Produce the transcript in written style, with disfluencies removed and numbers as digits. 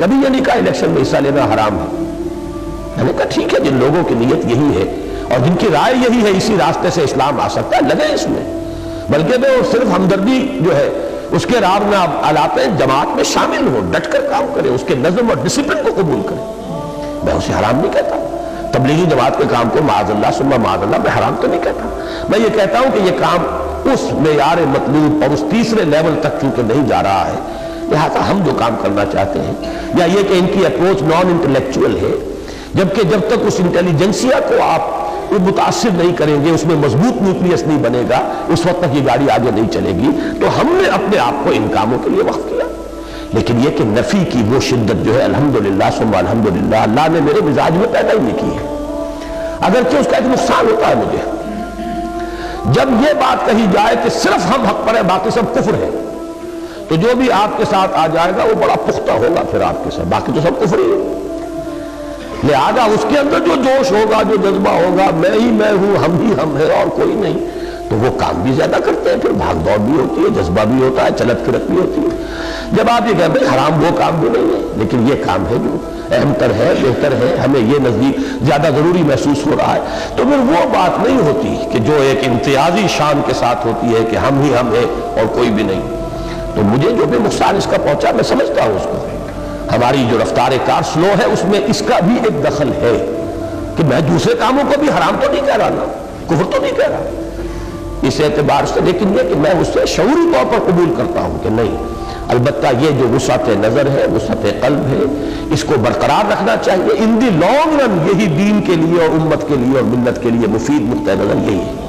کبھی یہ نہیں کہا الیکشن میں حصہ لینا حرام ہے. میں نے کہا ٹھیک ہے، جن لوگوں کی نیت یہی ہے اور جن کی رائے یہی ہے اسی راستے سے اسلام آ سکتا ہے، لگے اس میں. بلکہ میں صرف ہمدردی جو ہے اس کے راہ میں آلاتے جماعت میں شامل ہو، ڈٹ کر کام کرے، اس کے نظم اور ڈسپلن کو قبول کرے. میں اسے حرام نہیں کہتا. تبلیغی جماعت کے کام کو معاذ اللہ ثم معاذ اللہ میں حرام تو نہیں کہتا. میں یہ کہتا ہوں کہ یہ کام اس معیار مطلوب اور اس تیسرے لیول تک چونکہ نہیں جا رہا ہے، لہٰذا ہم جو کام کرنا چاہتے ہیں، یا یہ کہ ان کی اپروچ نان انٹلیکچوئل ہے، جبکہ جب تک اس انٹیلیجنسیا کو آپ متاثر نہیں کریں گے، اس میں مضبوط نیوکلیس نہیں بنے گا، اس وقت تک یہ گاڑی آگے نہیں چلے گی. تو ہم نے اپنے آپ کو ان کاموں کے لیے وقف کیا. لیکن یہ کہ نفی کی وہ شدت جو ہے الحمدللہ ثم الحمدللہ اللہ نے میرے مزاج میں پیدا ہی نہیں کی ہے، اگرچہ اس کا ایک نقصان ہوتا ہے مجھے. جب یہ بات کہی جائے کہ صرف ہم حق پر ہیں باقی سب کفر ہے، تو جو بھی آپ کے ساتھ آ جائے گا وہ بڑا پختہ ہوگا پھر آپ کے ساتھ، باقی تو سب کفر ہی ہے. لہذا اس کے اندر جو جوش ہوگا، جو جذبہ ہوگا، میں ہی میں ہوں، ہم ہی ہم ہے اور کوئی نہیں، تو وہ کام بھی زیادہ کرتے ہیں، پھر بھاگ دوڑ بھی ہوتی ہے، جذبہ بھی ہوتا ہے، چلت پھرت بھی ہوتی ہے. جب آپ یہ کہتے ہیں حرام وہ کام بھی نہیں ہے، لیکن یہ کام ہے جو اہم تر ہے، بہتر ہے، ہمیں یہ نزدیک زیادہ ضروری محسوس ہو رہا ہے، تو پھر وہ بات نہیں ہوتی کہ جو ایک امتیازی شان کے ساتھ ہوتی ہے کہ ہم ہی ہم ہیں اور کوئی بھی نہیں. تو مجھے جو بھی نقصان اس کا پہنچا میں سمجھتا ہوں اس کو. ہماری جو رفتار کار سلو ہے اس میں اس کا بھی ایک دخل ہے کہ میں دوسرے کاموں کو بھی حرام تو نہیں کہہ رہا نا، کفر تو نہیں کہہ رہا اس اعتبار سے، لیکن یہ کہ میں اس سے شعوری طور پر قبول کرتا ہوں کہ نہیں، البتہ یہ جو وسعت نظر ہے، وسعت قلب ہے، اس کو برقرار رکھنا چاہیے. ان دی لانگ رن یہی دین کے لیے اور امت کے لیے اور ملت کے لیے مفید نقطہ نظر یہی ہے.